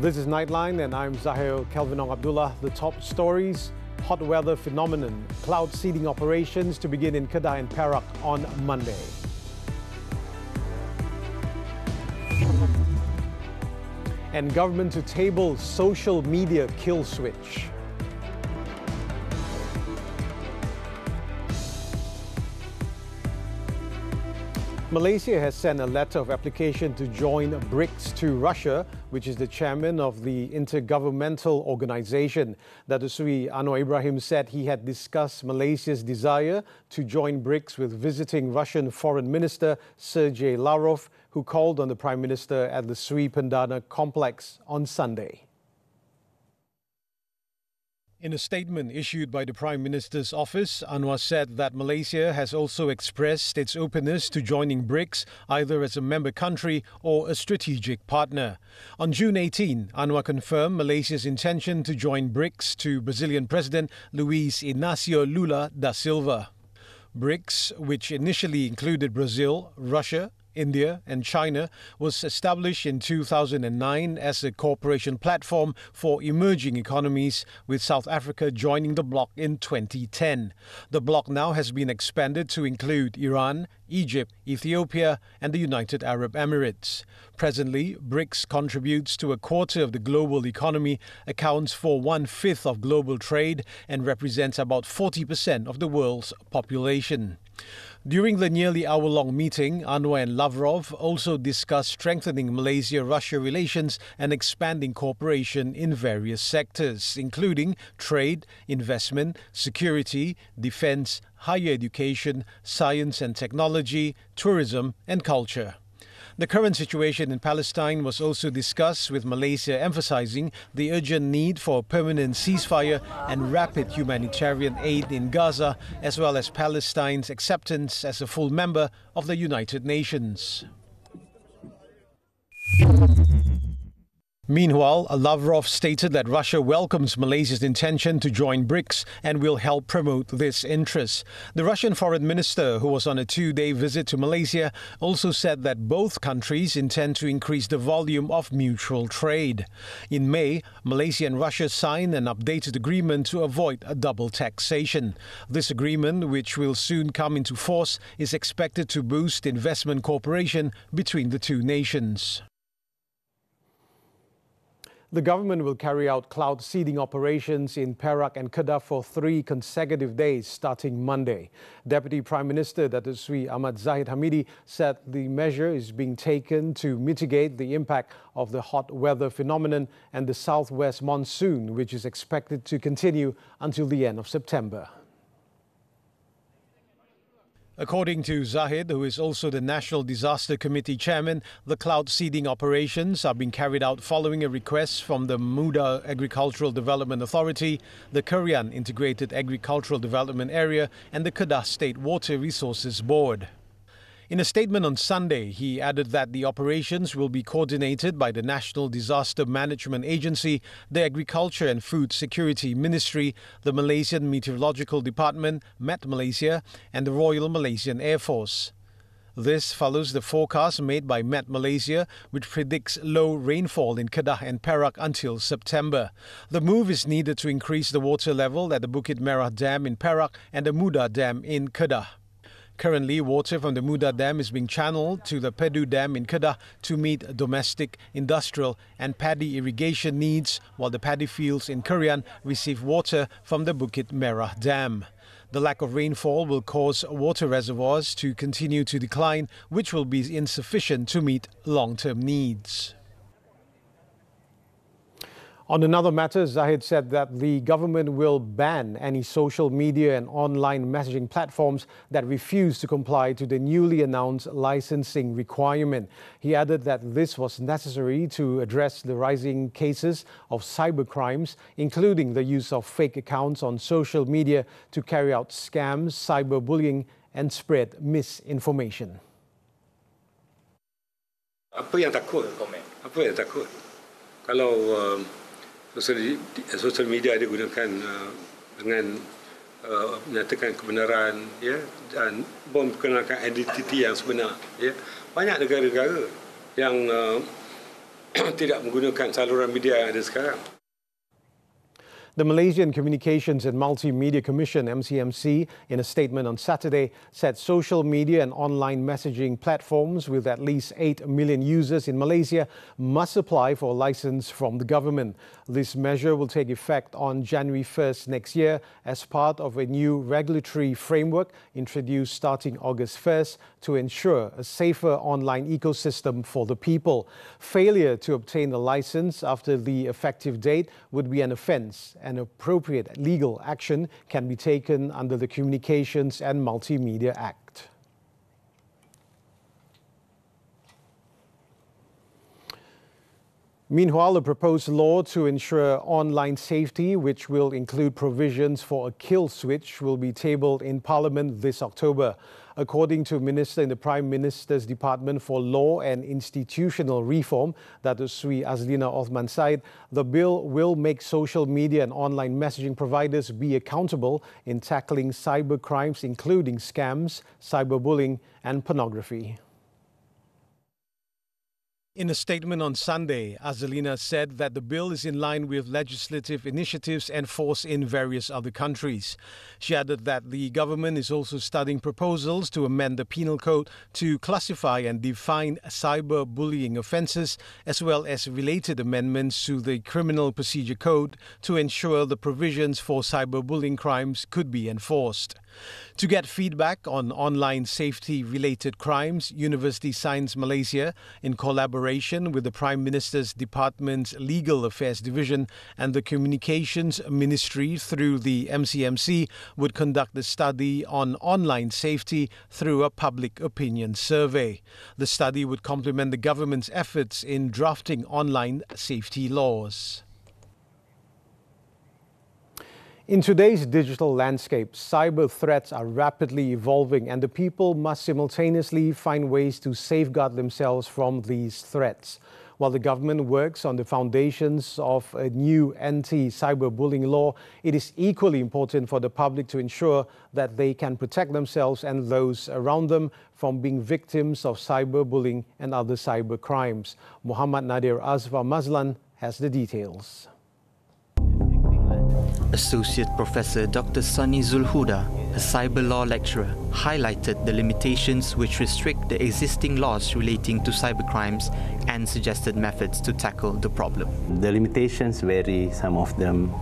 This is Nightline and I'm Zahir, Kelvin Abdullah. The top stories: hot weather phenomenon, cloud seeding operations to begin in Kedah and Perak on Monday. And government to table social media kill switch. Malaysia has sent a letter of application to join Brics to Russia, which is the chairman of the intergovernmental organization. Datuk Seri Anwar Ibrahim said he had discussed Malaysia's desire to join Brics with visiting Russian Foreign Minister Sergei Lavrov, who called on the Prime Minister at the Sri Pendana complex on Sunday. In a statement issued by the Prime Minister's office, Anwar said that Malaysia has also expressed its openness to joining Brics, either as a member country or a strategic partner. On June 18, Anwar confirmed Malaysia's intention to join Brics to Brazilian President Luiz Inácio Lula da Silva. Brics, which initially included Brazil, Russia, India and China, was established in 2009 as a cooperation platform for emerging economies, with South Africa joining the bloc in 2010. The bloc now has been expanded to include Iran, Egypt, Ethiopia and the United Arab Emirates. Presently, Brics contributes to a quarter of the global economy, accounts for 1/5 of global trade and represents about 40% of the world's population. During the nearly hour-long meeting, Anwar and Lavrov also discussed strengthening Malaysia-Russia relations and expanding cooperation in various sectors, including trade, investment, security, defense, higher education, science and technology, tourism and culture. The current situation in Palestine was also discussed, with Malaysia emphasizing the urgent need for a permanent ceasefire and rapid humanitarian aid in Gaza, as well as Palestine's acceptance as a full member of the United Nations. Meanwhile, Lavrov stated that Russia welcomes Malaysia's intention to join Brics and will help promote this interest. The Russian foreign minister, who was on a 2-day visit to Malaysia, also said that both countries intend to increase the volume of mutual trade. In May, Malaysia and Russia signed an updated agreement to avoid a double taxation. This agreement, which will soon come into force, is expected to boost investment cooperation between the two nations. The government will carry out cloud seeding operations in Perak and Kedah for 3 consecutive days starting Monday. Deputy Prime Minister Datuk Seri Zahir Hamidi said the measure is being taken to mitigate the impact of the hot weather phenomenon and the southwest monsoon, which is expected to continue until the end of September. According to Zahir, who is also the National Disaster Committee chairman, the cloud seeding operations are being carried out following a request from the Muda Agricultural Development Authority, the Korean Integrated Agricultural Development Area and the Kedah State Water Resources Board. In a statement on Sunday, he added that the operations will be coordinated by the National Disaster Management Agency, the Agriculture and Food Security Ministry, the Malaysian Meteorological Department, Met Malaysia, and the Royal Malaysian Air Force. This follows the forecast made by Met Malaysia, which predicts low rainfall in Kedah and Perak until September. The move is needed to increase the water level at the Bukit Merah Dam in Perak and the Muda Dam in Kedah. Currently, water from the Muda Dam is being channeled to the Pedu Dam in Kedah to meet domestic, industrial and paddy irrigation needs, while the paddy fields in Korean receive water from the Bukit Merah Dam. The lack of rainfall will cause water reservoirs to continue to decline, which will be insufficient to meet long-term needs. On another matter, Zahid said that the government will ban any social media and online messaging platforms that refuse to comply to the newly announced licensing requirement. He added that this was necessary to address the rising cases of cybercrimes, including the use of fake accounts on social media to carry out scams, cyberbullying and spread misinformation. Apa yang takut? Kalau social media digunakan dengan menyatakan kebenaran, ya, dan memperkenalkan identiti yang sebenar, ya. Banyak negara-negara yang tidak menggunakan saluran media yang ada sekarang. The Malaysian Communications and Multimedia Commission, MCMC, in a statement on Saturday, said social media and online messaging platforms with at least 8 million users in Malaysia must apply for a license from the government. This measure will take effect on January 1st next year as part of a new regulatory framework introduced starting August 1st to ensure a safer online ecosystem for the people. Failure to obtain a license after the effective date would be an offence. And appropriate legal action can be taken under the Communications and Multimedia Act. Meanwhile, a proposed law to ensure online safety, which will include provisions for a kill switch, will be tabled in Parliament this October. According to a minister in the Prime Minister's Department for Law and Institutional Reform, Datuk Sri Azlina Othman Said, the bill will make social media and online messaging providers be accountable in tackling cyber crimes, including scams, cyberbullying and pornography. In a statement on Sunday, Azalina said that the bill is in line with legislative initiatives enforced in various other countries. She added that the government is also studying proposals to amend the penal code to classify and define cyberbullying offences, as well as related amendments to the Criminal Procedure Code to ensure the provisions for cyberbullying crimes could be enforced. To get feedback on online safety-related crimes, University Science Malaysia, in collaboration with the Prime Minister's Department's Legal Affairs Division and the Communications Ministry through the MCMC, would conduct a study on online safety through a public opinion survey. The study would complement the government's efforts in drafting online safety laws. In today's digital landscape, cyber threats are rapidly evolving and the people must simultaneously find ways to safeguard themselves from these threats. While the government works on the foundations of a new anti-cyberbullying law, it is equally important for the public to ensure that they can protect themselves and those around them from being victims of cyberbullying and other cyber crimes. Muhammad Nadir Azfar Mazlan has the details. Associate Professor Dr. Sunny Zulhuda, a cyber law lecturer, highlighted the limitations which restrict the existing laws relating to cybercrimes and suggested methods to tackle the problem. The limitations vary. Some of them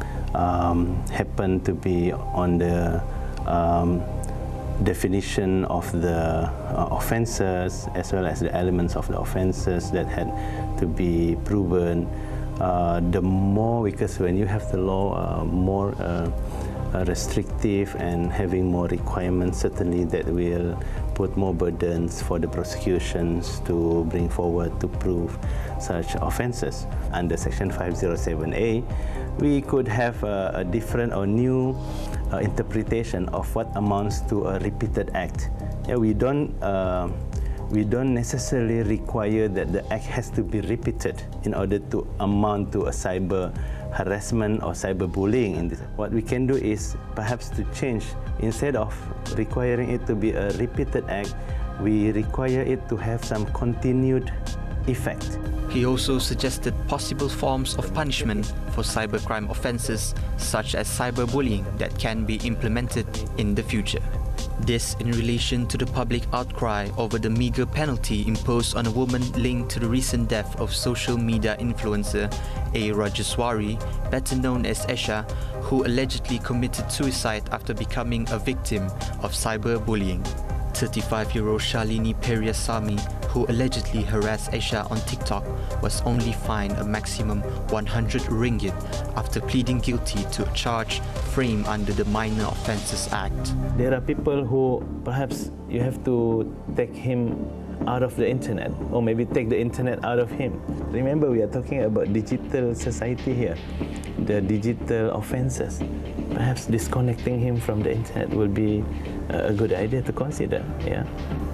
happen to be on the definition of the offences as well as the elements of the offences that had to be proven. The more, because when you have the law more restrictive and having more requirements, certainly that will put more burdens for the prosecutions to bring forward to prove such offences. Under Section 507A, we could have a different or new interpretation of what amounts to a repeated act. Yeah, we don't necessarily require that the act has to be repeated in order to amount to a cyber harassment or cyberbullying. What we can do is perhaps to change, instead of requiring it to be a repeated act, we require it to have some continued effect. He also suggested possible forms of punishment for cybercrime offences such as cyberbullying that can be implemented in the future. This in relation to the public outcry over the meagre penalty imposed on a woman linked to the recent death of social media influencer A. Rajeswari, better known as Esha, who allegedly committed suicide after becoming a victim of cyberbullying. 35-year-old Shalini Periasamy, who allegedly harassed Esha on TikTok, was only fined a maximum 100 ringgit after pleading guilty to a charge framed under the Minor Offences Act. There are people who perhaps you have to take him out of the internet, or maybe take the internet out of him. Remember, we are talking about digital society here, the digital offences. Perhaps disconnecting him from the internet will be a good idea to consider. Yeah.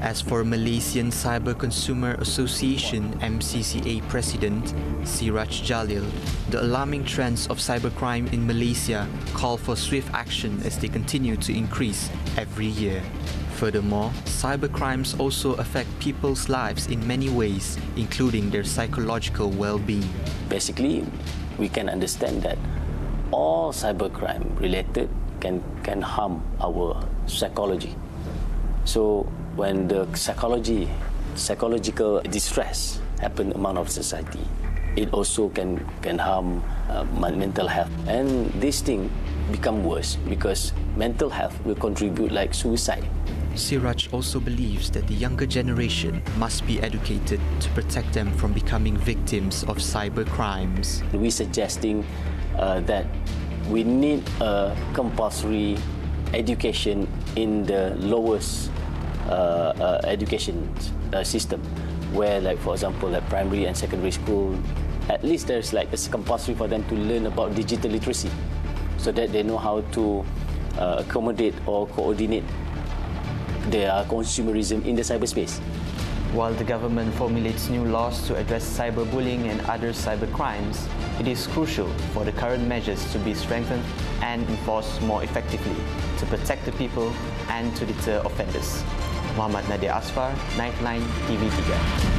As for Malaysian Cyber Consumer Association MCCA President Siraj Jalil, the alarming trends of cybercrime in Malaysia call for swift action as they continue to increase every year. Furthermore, cybercrimes also affect people's lives in many ways, including their psychological well-being. Basically, we can understand that all cybercrime related can harm our psychology. So when the psychological distress happen among our society, it also can harm mental health. And this thing become worse because mental health will contribute like suicide. Siraj also believes that the younger generation must be educated to protect them from becoming victims of cyber crimes. We're suggesting that we need a compulsory education in the lowest education system, where, like for example, like primary and secondary school, at least there's like it's compulsory for them to learn about digital literacy, so that they know how to accommodate or coordinate their consumerism in the cyberspace. While the government formulates new laws to address cyberbullying and other cybercrimes, it is crucial for the current measures to be strengthened and enforced more effectively to protect the people and to deter offenders. Muhammad Nadir Asfar, Nightline, TV3.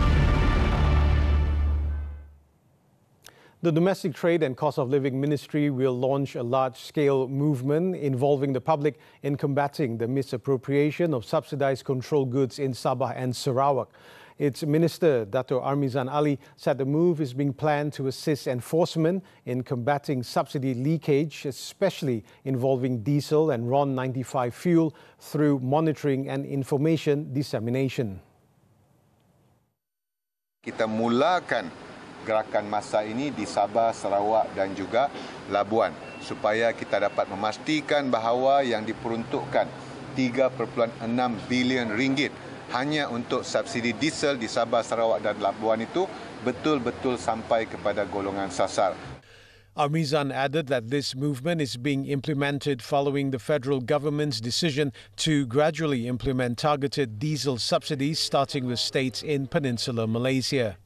The Domestic Trade and Cost of Living Ministry will launch a large-scale movement involving the public in combating the misappropriation of subsidized controlled goods in Sabah and Sarawak. Its Minister, Dato' Armizan Ali, said the move is being planned to assist enforcement in combating subsidy leakage, especially involving diesel and RON 95 fuel, through monitoring and information dissemination. Kita mulakan gerakan massa ini di Sabah, Sarawak dan juga Labuan supaya kita dapat memastikan bahawa yang diperuntukkan 3.6 bilion ringgit hanya untuk subsidi diesel di Sabah, Sarawak dan Labuan itu betul-betul sampai kepada golongan sasar. Armizan added that this movement is being implemented following the federal government's decision to gradually implement targeted diesel subsidies starting with states in Peninsular Malaysia.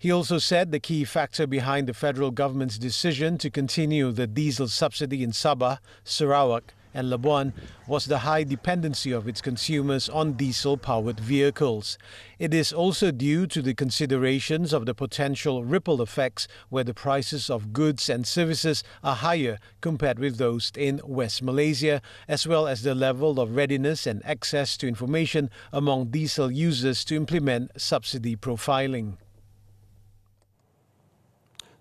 He also said the key factor behind the federal government's decision to continue the diesel subsidy in Sabah, Sarawak and Labuan was the high dependency of its consumers on diesel-powered vehicles. It is also due to the considerations of the potential ripple effects where the prices of goods and services are higher compared with those in West Malaysia, as well as the level of readiness and access to information among diesel users to implement subsidy profiling.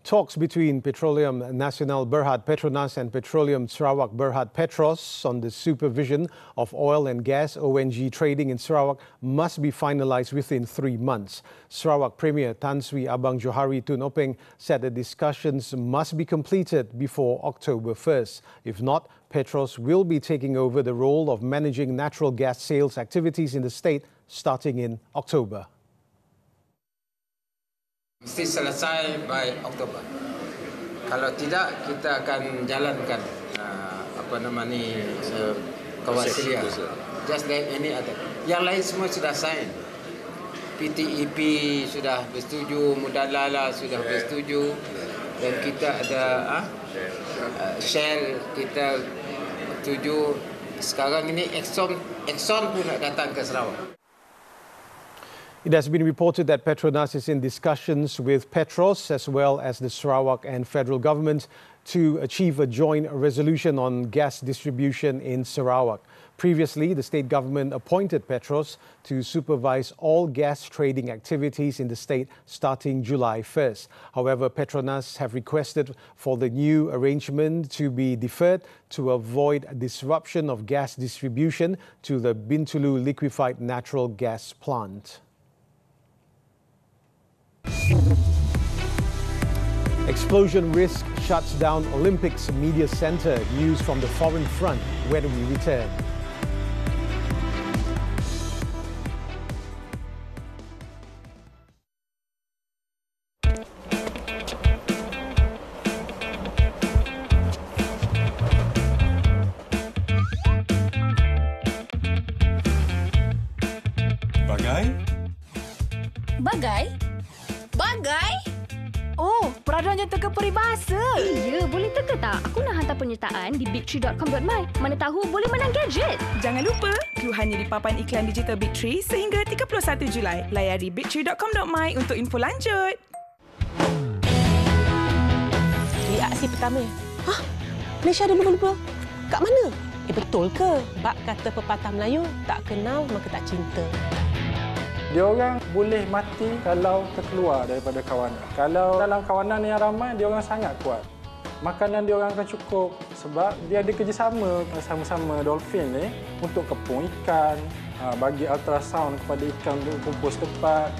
Talks between Petroleum Nasional Berhad Petronas and Petroleum Sarawak Berhad Petros on the supervision of oil and gas ONG trading in Sarawak must be finalised within 3 months. Sarawak Premier Tan Sri Abang Johari Tun Openg said the discussions must be completed before October 1st. If not, Petros will be taking over the role of managing natural gas sales activities in the state starting in October. Mesti selesai by Oktober. Kalau tidak, kita akan jalankan kewasilan. Just like any other. Yang lain semua sudah sign. PTEP sudah bersetuju, Mudalala sudah bersetuju, dan kita ada Shell kita setuju. Sekarang ini Exxon pun nak datang ke Sarawak. It has been reported that Petronas is in discussions with Petros as well as the Sarawak and federal government to achieve a joint resolution on gas distribution in Sarawak. Previously, the state government appointed Petros to supervise all gas trading activities in the state starting July 1st. However, Petronas have requested for the new arrangement to be deferred to avoid disruption of gas distribution to the Bintulu liquefied natural gas plant. Explosion risk shuts down Olympics Media Centre. News from the foreign front when we return. Bagai? Oh, peradannya teka peribahasa. Ya, boleh teka tak? Aku nak hantar penyertaan di bigtree.com.my. Mana tahu boleh menang gadget. Jangan lupa, clue hanya di papan iklan digital Big Tree sehingga 31 Julai. Layari bigtree.com.my untuk info lanjut. Di aksi pertama. Hah? Malaysia ada lumba-lumba? Kat mana? Betul ke? Bak kata pepatah Melayu, tak kenal maka tak cinta. Diorang boleh mati kalau terkeluar daripada kawanan. Kalau dalam kawanan yang ramai, diorang sangat kuat. Makanan diorang akan cukup sebab dia ada kerjasama sama-sama dolphin ni untuk kepung ikan, bagi ultrasound kepada ikan untuk kumpul setempat.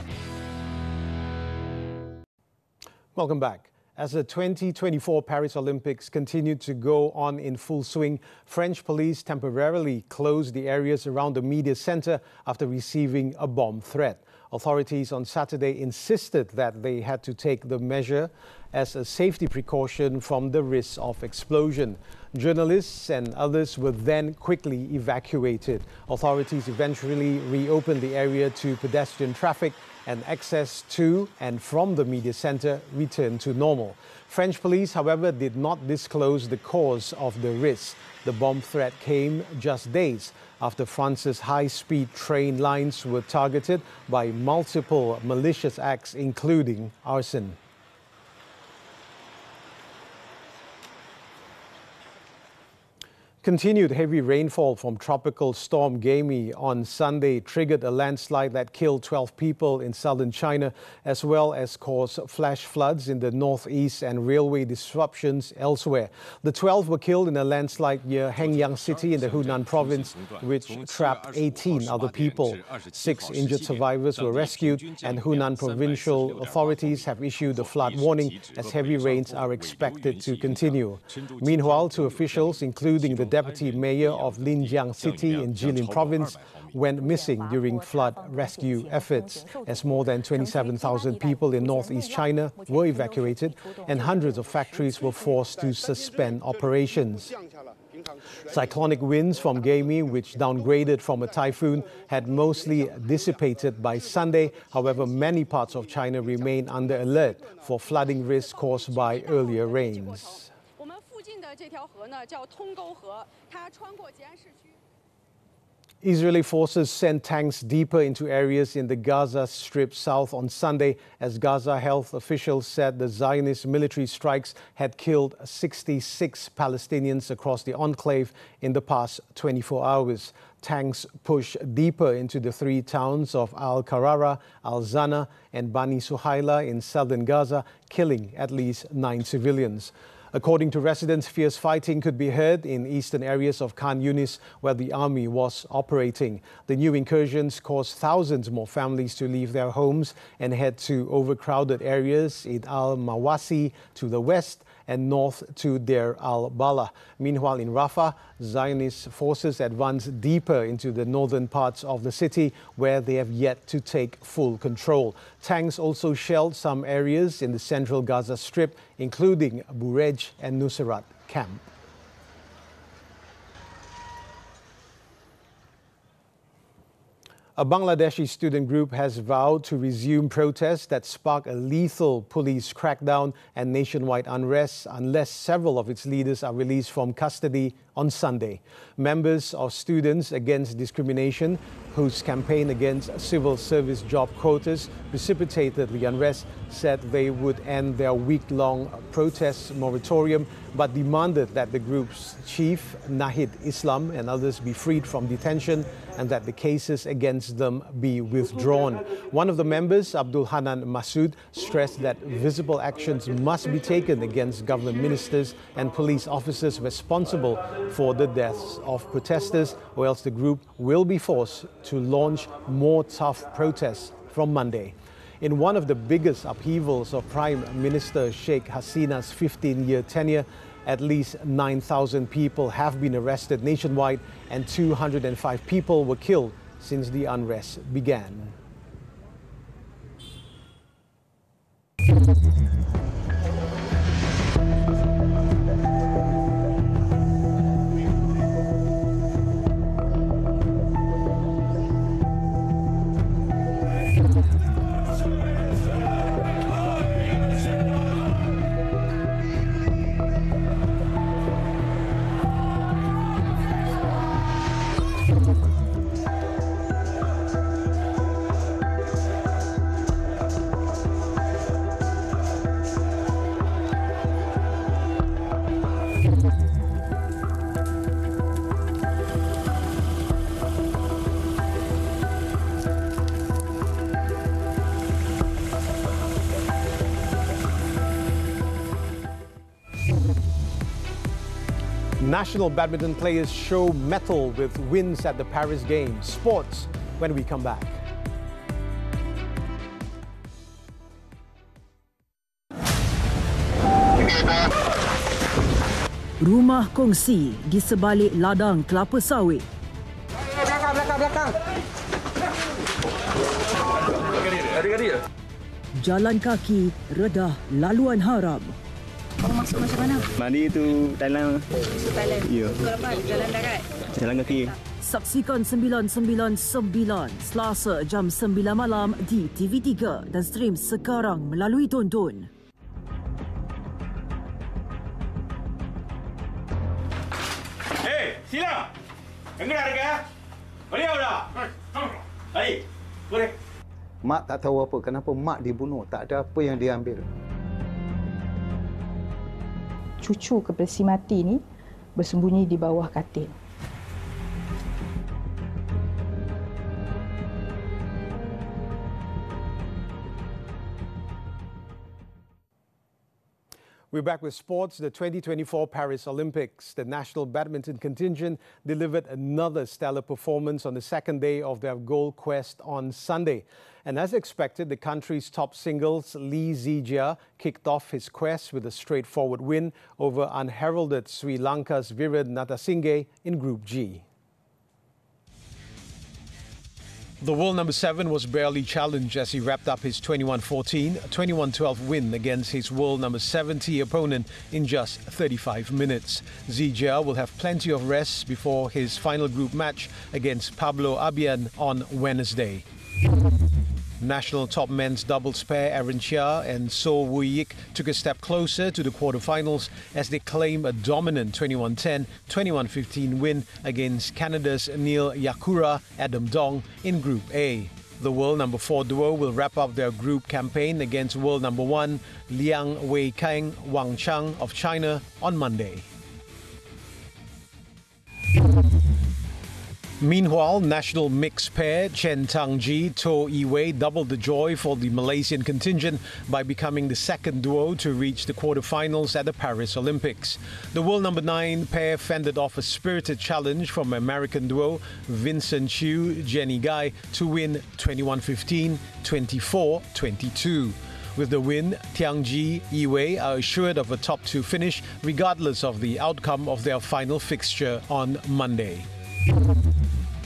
Welcome back. As the 2024 Paris Olympics continued to go on in full swing, French police temporarily closed the areas around the media center after receiving a bomb threat. Authorities on Saturday insisted that they had to take the measure as a safety precaution from the risk of explosion. Journalists and others were then quickly evacuated. Authorities eventually reopened the area to pedestrian traffic and access to and from the media center returned to normal. French police, however, did not disclose the cause of the risk. The bomb threat came just days after France's high-speed train lines were targeted by multiple malicious acts, including arson. Continued heavy rainfall from Tropical Storm Gaimi on Sunday triggered a landslide that killed 12 people in southern China, as well as caused flash floods in the northeast and railway disruptions elsewhere. The 12 were killed in a landslide near Hengyang City in the Hunan province, which trapped 18 other people. 6 injured survivors were rescued, and Hunan provincial authorities have issued a flood warning as heavy rains are expected to continue. Meanwhile, 2 officials, including the deputy mayor of Linjiang City in Jilin province, went missing during flood rescue efforts, as more than 27,000 people in northeast China were evacuated and hundreds of factories were forced to suspend operations. Cyclonic winds from Gaimi, which downgraded from a typhoon, had mostly dissipated by Sunday. However, many parts of China remain under alert for flooding risks caused by earlier rains. Israeli forces sent tanks deeper into areas in the Gaza Strip south on Sunday, as Gaza health officials said the Zionist military strikes had killed 66 Palestinians across the enclave in the past 24 hours. Tanks pushed deeper into the 3 towns of Al-Qarara, Al-Zana and Bani Suhaila in southern Gaza, killing at least 9 civilians. According to residents, fierce fighting could be heard in eastern areas of Khan Yunis, where the army was operating. The new incursions caused thousands more families to leave their homes and head to overcrowded areas in Al-Mawasi to the west and north to Deir al-Balah. Meanwhile, in Rafah, Zionist forces advanced deeper into the northern parts of the city, where they have yet to take full control. Tanks also shelled some areas in the central Gaza Strip, including Bureij and Nusrat camp. A Bangladeshi student group has vowed to resume protests that sparked a lethal police crackdown and nationwide unrest unless several of its leaders are released from custody on Sunday. Members of Students Against Discrimination, whose campaign against civil service job quotas precipitated the unrest, said they would end their week-long protest moratorium, but demanded that the group's chief, Nahid Islam, and others be freed from detention and that the cases against them be withdrawn. One of the members, Abdul Hanan Masood, stressed that visible actions must be taken against government ministers and police officers responsible for the deaths of protesters, or else the group will be forced to launch more tough protests from Monday. In one of the biggest upheavals of Prime Minister Sheikh Hasina's 15-year tenure, at least 9,000 people have been arrested nationwide and 205 people were killed since the unrest began. National badminton players show mettle with wins at the Paris Games. Sports when we come back. Rumah kongsi di sebalik ladang kelapa sawit. Belakang. Adik-adik. Jalan kaki redah laluan haram. Kau masuk macam mana? Mandi tu Thailand. Thailand? Ya. Kau apa? Jalan darat? Jalan kaki. Saksikan 999 Selasa jam 9 malam di TV3 dan stream sekarang melalui Tonton. Sila. Enggak harga. Beliau dah. Baik. Boleh. Mak tak tahu apa kenapa mak dibunuh. Tak ada apa yang dia ambil. Cucu kepelasi mati ni bersembunyi di bawah katil. We're back with sports. The 2024 Paris Olympics. The national badminton contingent delivered another stellar performance on the second day of their gold quest on Sunday. And as expected, the country's top singles, Lee Zahir, kicked off his quest with a straightforward win over unheralded Sri Lanka's Viren Natasinghe in Group G. The world number 7 was barely challenged as he wrapped up his 21-14, 21-12 win against his world number 70 opponent in just 35 minutes. Zahir will have plenty of rest before his final group match against Pablo Abian on Wednesday. National top men's doubles pair Aaron Chia and So Woo-yik took a step closer to the quarterfinals as they claim a dominant 21-10, 21-15 win against Canada's Neil Yakura, Adam Dong in Group A. The world number 4 duo will wrap up their group campaign against world number 1 Liang Weikang Wang Chang of China on Monday. Meanwhile, national mixed pair Chen Tangji, To Iwei doubled the joy for the Malaysian contingent by becoming the second duo to reach the quarterfinals at the Paris Olympics. The world number 9 pair fended off a spirited challenge from American duo Vincent Chiu, Jenny Guy to win 21-15, 24-22. With the win, Tiangji, Iwei are assured of a top 2 finish regardless of the outcome of their final fixture on Monday.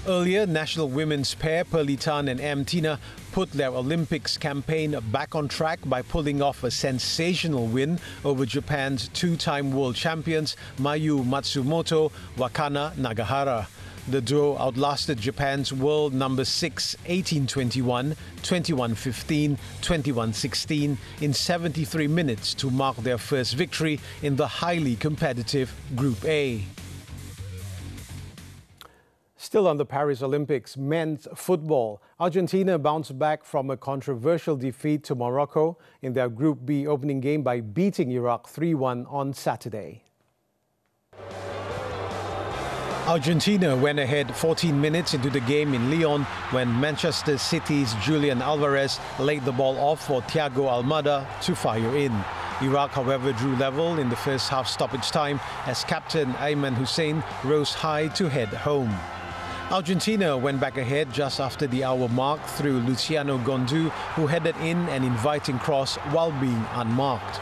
Earlier, national women's pair Pearly Tan and M. Tina put their Olympics campaign back on track by pulling off a sensational win over Japan's 2-time world champions Mayu Matsumoto, Wakana Nagahara. The duo outlasted Japan's world number 6 18-21, 21-15, 21-16 in 73 minutes to mark their first victory in the highly competitive Group A. Still on the Paris Olympics, men's football. Argentina bounced back from a controversial defeat to Morocco in their Group B opening game by beating Iraq 3-1 on Saturday. Argentina went ahead 14 minutes into the game in Lyon when Manchester City's Julian Alvarez laid the ball off for Thiago Almada to fire in. Iraq, however, drew level in the first half stoppage time as captain Ayman Hussein rose high to head home. Argentina went back ahead just after the hour mark through Luciano Gondu, who headed in an inviting cross while being unmarked.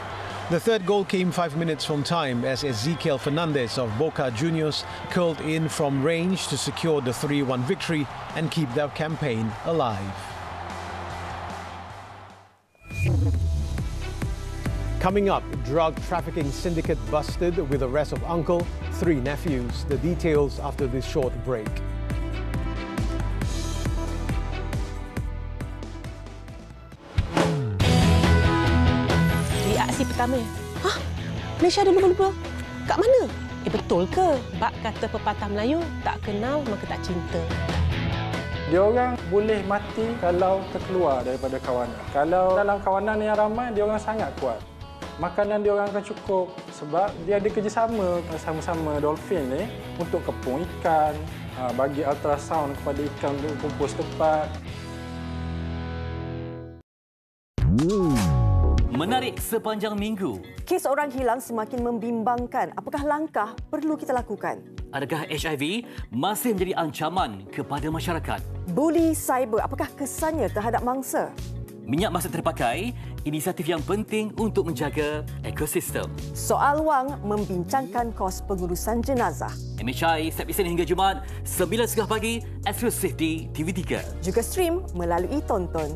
The third goal came 5 minutes from time as Ezequiel Fernandez of Boca Juniors curled in from range to secure the 3-1 victory and keep their campaign alive. Coming up, drug trafficking syndicate busted with arrest of uncle, 3 nephews. The details after this short break. Aksi pertama. Hah? Malaysia ada lumba-lumba? Kat mana? Betul ke? Bak kata pepatah Melayu, tak kenal maka tak cinta. Diorang boleh mati kalau terkeluar daripada kawanan. Kalau dalam kawanan yang ramai, diorang sangat kuat. Makanan diorang akan cukup sebab dia ada kerjasama sama-sama dolphin ni untuk kepung ikan, bagi ultrasound kepada ikan untuk kumpul setempat. Menarik menarik sepanjang minggu. Kes orang hilang semakin membimbangkan. Apakah langkah perlu kita lakukan? Adakah HIV masih menjadi ancaman kepada masyarakat? Buli cyber, apakah kesannya terhadap mangsa? Minyak masih terpakai, inisiatif yang penting untuk menjaga ekosistem. Soal wang membincangkan kos pengurusan jenazah. MHI setiap Isnin hingga Jumaat 9.30 pagi eksklusif di TV3. Juga stream melalui Tonton.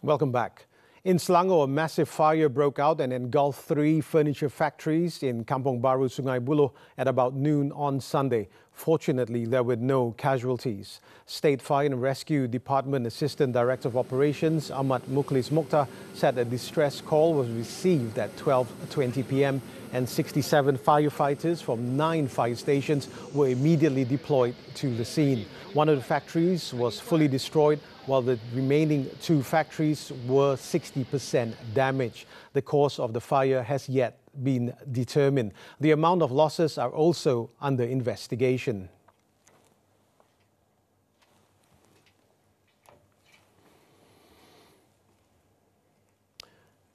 Welcome back. In Selangor, a massive fire broke out and engulfed 3 furniture factories in Kampung Baru, Sungai Buloh at about noon on Sunday. Fortunately, there were no casualties. State Fire and Rescue Department Assistant Director of Operations Ahmad Mukhlis Mokhtar said a distress call was received at 12:20 p.m. and 67 firefighters from 9 fire stations were immediately deployed to the scene. One of the factories was fully destroyed, while the remaining 2 factories were 60% damaged. The cause of the fire has yet been determined. The amount of losses are also under investigation.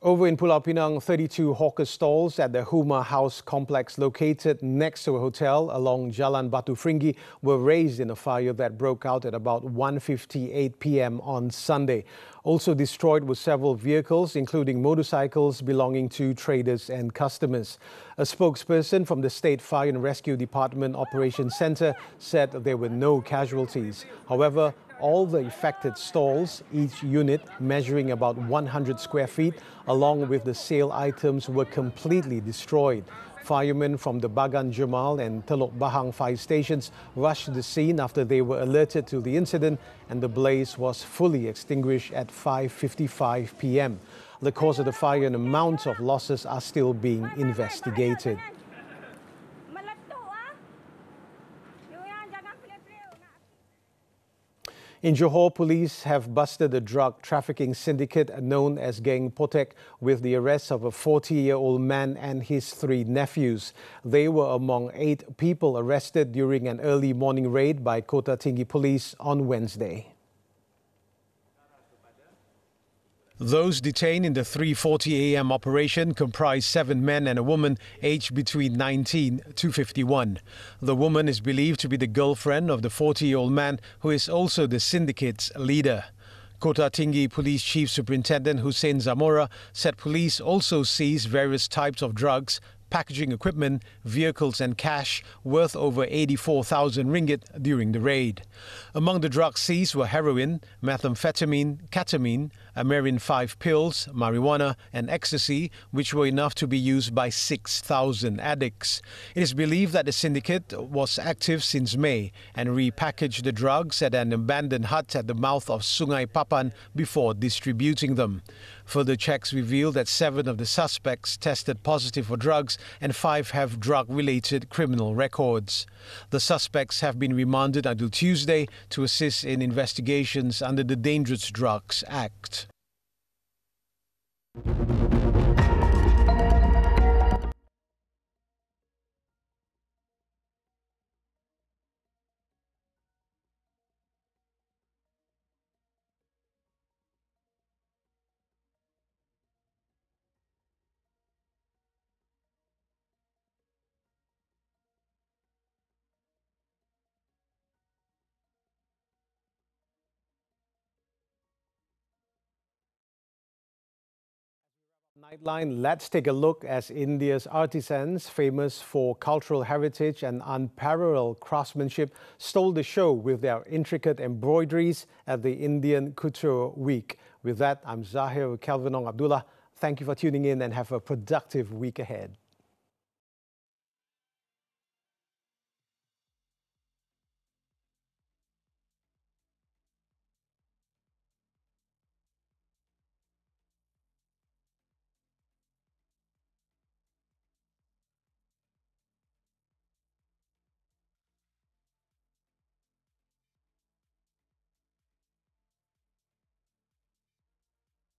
Over in Pulau Pinang, 32 hawker stalls at the Huma House complex located next to a hotel along Jalan Batu Fringhi were razed in a fire that broke out at about 1:58 p.m. on Sunday. Also destroyed were several vehicles, including motorcycles belonging to traders and customers. A spokesperson from the State Fire and Rescue Department Operations Centre said there were no casualties. However, all the affected stalls, each unit measuring about 100 square feet, along with the sale items, were completely destroyed. Firemen from the Bagan Jamal and Telok Bahang fire stations rushed to the scene after they were alerted to the incident, and the blaze was fully extinguished at 5:55 p.m. The cause of the fire and amount of losses are still being investigated. In Johor, police have busted a drug trafficking syndicate known as Geng Potek with the arrest of a 40-year-old man and his 3 nephews. They were among 8 people arrested during an early morning raid by Kota Tinggi Police on Wednesday. Those detained in the 3:40 a.m. operation comprise 7 men and a woman aged between 19 to 51. The woman is believed to be the girlfriend of the 40-year-old man, who is also the syndicate's leader. Kota Tinggi Police Chief Superintendent Hussein Zamora said police also seized various types of drugs, packaging equipment, vehicles and cash worth over 84,000 ringgit during the raid. Among the drugs seized were heroin, methamphetamine, ketamine, Amerin 5 pills, marijuana and ecstasy, which were enough to be used by 6,000 addicts. It is believed that the syndicate was active since May and repackaged the drugs at an abandoned hut at the mouth of Sungai Papan before distributing them. Further checks revealed that 7 of the suspects tested positive for drugs and 5 have drug-related criminal records. The suspects have been remanded until Tuesday to assist in investigations under the Dangerous Drugs Act. Nightline, let's take a look as India's artisans, famous for cultural heritage and unparalleled craftsmanship, stole the show with their intricate embroideries at the Indian Couture Week. With that, I'm Zahir with Kelvin Abdullah. Thank you for tuning in and have a productive week ahead.